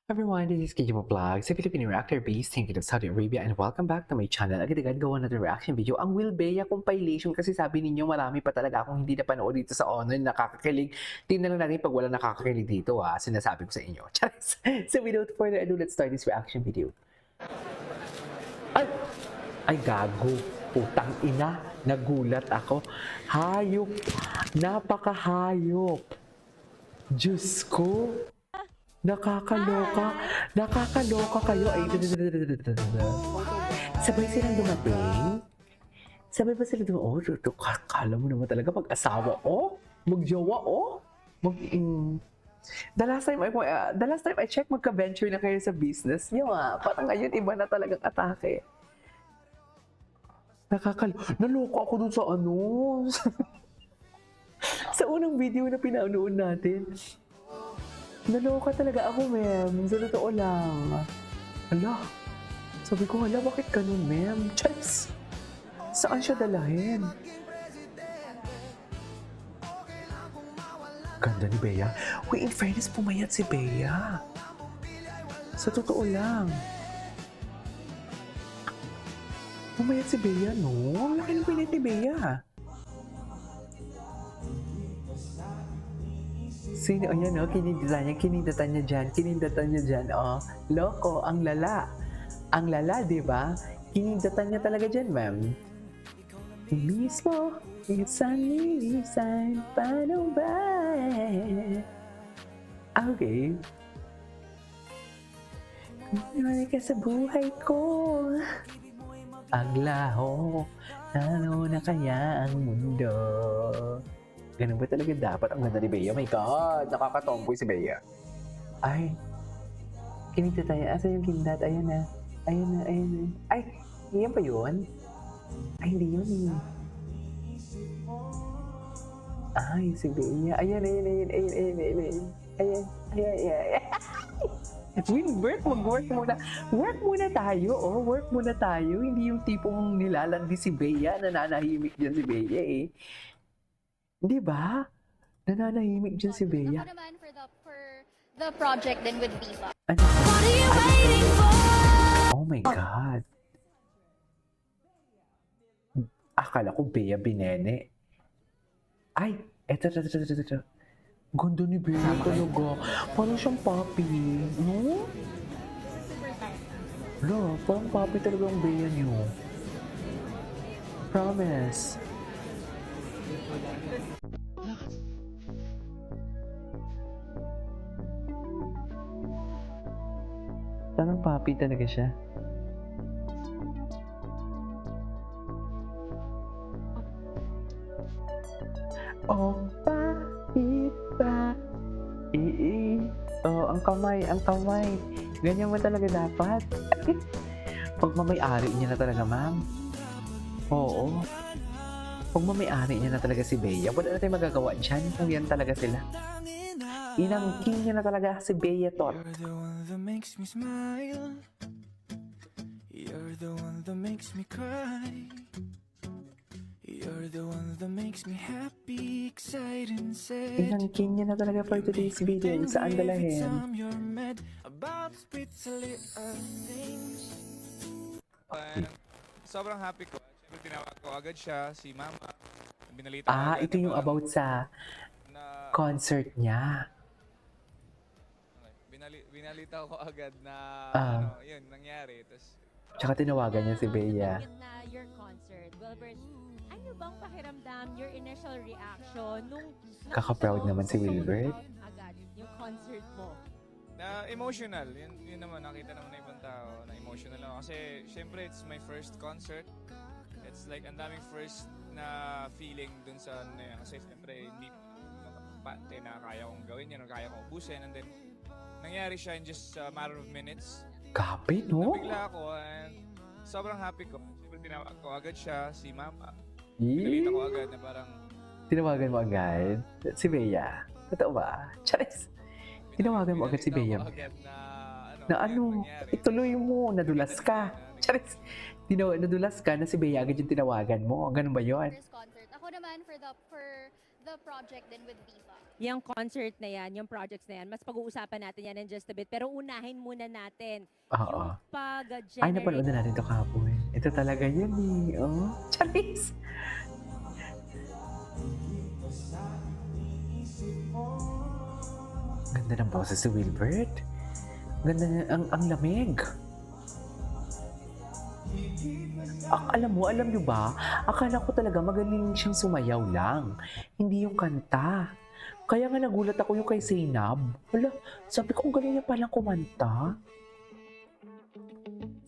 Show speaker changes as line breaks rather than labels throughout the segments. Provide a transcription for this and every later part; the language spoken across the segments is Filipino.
Everyone, this is Kijimo Vlogs, a Filipino reactor based thinking of Saudi Arabia, and welcome back to my channel. Agad-agad gawa natin reaction video. Ang Wilbea compilation kasi sabi ninyo marami pa talaga akong hindi napanood dito sa Honor na nakakakilig. Tingnan lang natin pag wala nakakakilig dito sinasabi ko sa inyo. Charis! So without further ado, let's start this reaction video. Ay! Ay gago! Putang ina! Nagulat ako. Hayop! Napakahayop! Diyos ko! Nakakaloka. Nakakaloka kayo. Ay, sabay silang dumating. Sabay ba sila dumating? Oh, kala mo naman talaga mag-asawa. Oh, magjowa. Oh, the last time I checked, magka-venture na kayo sa business niyo. Parang ngayon, iba na talagang atake. Naloko ako dun sa ano. Sa unang video na pinanood natin. Naloka talaga ako, ma'am. Sa totoo lang. Hala. Sabi ko, hala, bakit ganun, ma'am? Charis! Saan siya dalahin? Ganda ni Bea. Uy, in fairness, pumayat si Bea. Sa totoo lang. Pumayat si Bea, no? Ang laki ng pinit ni Bea. Sino? Ayan, oh, kinindatan niya dyan, oh. Loko, ang lala. Ang lala, di ba? Kinindatan niya talaga dyan, ma'am. Mismo, minsan, paano ba? Okay. Kumari ka sa buhay ko. Ang laho, lalo na kaya ang mundo. Ganun ba talaga dapat? Ang ganda ni Bea. Oh my God! Nakakatomboy si Bea. Ay! Kinita tayo. Asa yung kindat? Ayan na. Ay! Yan pa yun? Ay, hindi yun eh. Ay, si Bea. Ayan. Wilbert, mag-work muna. Work muna tayo, oh. Work muna tayo. Hindi yung tipong nilalandi si Bea. Nananahimik dyan si Bea eh. Di ba? Nananahimik dyan si Bea.
Ako naman for the project din with Viva.
Ano? Oh my God. Akala ko Bea Binene. Ay, eto. Ganda ni Bea talaga. Parang siyang papi. No? Wala, parang papi talaga ang Bea niyo. Promise. Parang papi talaga siya. Oh, bakit ba? Oh, ang kamay. Ganyan mo talaga dapat. Pag mamay-ari niya na talaga, ma'am. Oo. Pag mamay-ari niya na talaga si Bea, wala na tayong magagawa dyan kung yan talaga sila. Inangking niya na talaga si Bea Tot.
You're the one that makes me smile. You're the one that makes me cry. You're the one that makes me happy, excited and sad.
Inangking niya na talaga for today's video. Saan dalahin?
Sobrang happy ko. Siyempre tinawag ko agad siya, si Mama. Binalita ko agad
Ito yung about sa
na
concert niya.
binalita ko agad na yun, nangyari. Tapos
Tsaka tinawagan niya si Bea.
Na your concert, Wilbert, ano bang pakiramdam, your initial reaction nung
Kaka-proud naman si Wilbert.
agad yung concert mo?
na emotional. Yun naman, nakita naman ng ibang tao na emotional ako. Kasi syempre, it's my first concert. It's like, ang daming first na feeling dun sa ano yan. Kasi syempre, hindi pati na kaya kong gawin yan, or kaya kong ubusin. And then, nangyari siya in just a matter of minutes.
Kapit, no?
Nabigla ako and sobrang happy ko. Siyempre, tinawag ko agad siya, si Mama. Pinalita ko agad na parang...
Tinawagan mo agad si Bea. Totoo ba? Charis! Tinawagan mo agad si Bea. Na ano, ituloy mo, nadulas ka. Charis! Nadulas ka na si Bea agad yung tinawagan mo. Ganun ba yun?
This concert. Ako naman for the project din with Viva.
yung concert na yan, yung projects na yan, mas pag-uusapan natin yan in just a bit. Pero unahin muna natin
Oo.
yung
Ay, napanood
pag-generate.
na natin ito kahapon. Ito talaga yun eh. Oh, charis! Ganda ng boses si Wilbert. Ganda niya, ang lamig. Alam nyo ba? Akala ko talaga magaling siyang sumayaw lang. Hindi yung kanta. Kaya nga nagulat ako yung kay Zainab. Wala, sabi ko, ang galing niya palang kumanta.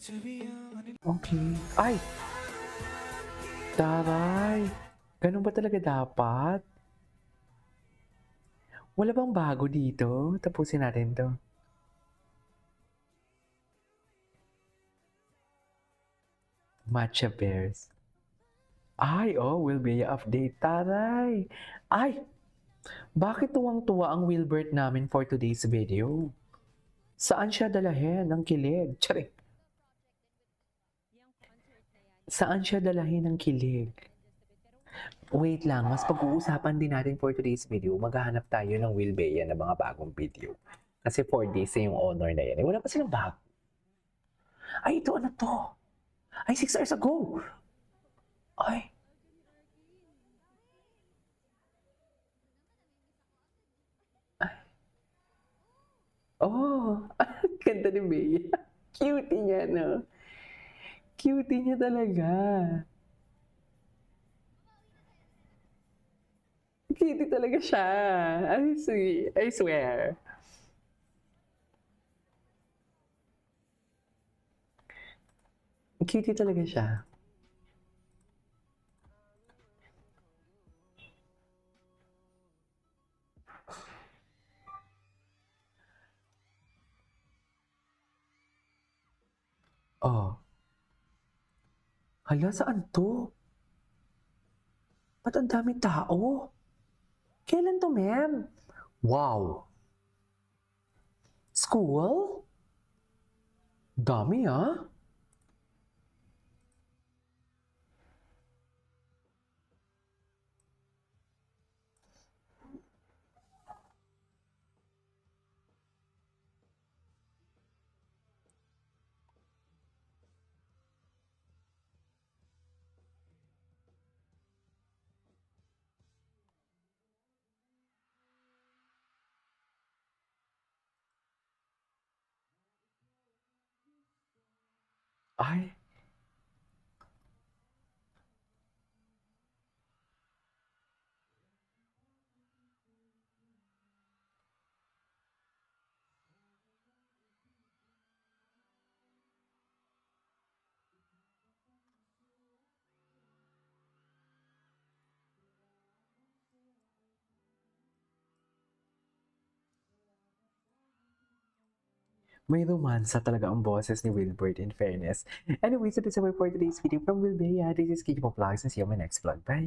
To be honest,
Okay. Ay! Taray! Ganun ba talaga dapat? Wala bang bago dito? Tapusin natin to. Matcha Bears. Ay, oh, Wilbea update. Taray! Ay! Bakit tuwang-tuwa ang Wilbert namin for today's video? Saan siya dalahin ng kilig? Tsari!
Yung concert na yan,
Saan siya dalahin ng kilig? Wait lang, mas pag-uusapan din natin for today's video. Maghahanap tayo ng Wilbea na mga bagong video. Kasi 4 days na yung honor na yan. Eh, wala pa silang bago. Ay, ito ano to? Ay, 6 hours ago! Ay! Ay. Oh! Ganda ni Bea. Cutie niya, no? Cutie niya talaga. Cutie talaga siya. I swear. Cutie talaga siya. Oh. Hala, saan to? Ba't ang daming tao? Kailan to, ma'am? Wow! School? Dami, ah. Ay, may romansa talaga ang boses ni Wilbert, in fairness. Anyway, so that's all for today's video from Wilbea. This is Kiki Vlogs and see you on my next vlog. Bye!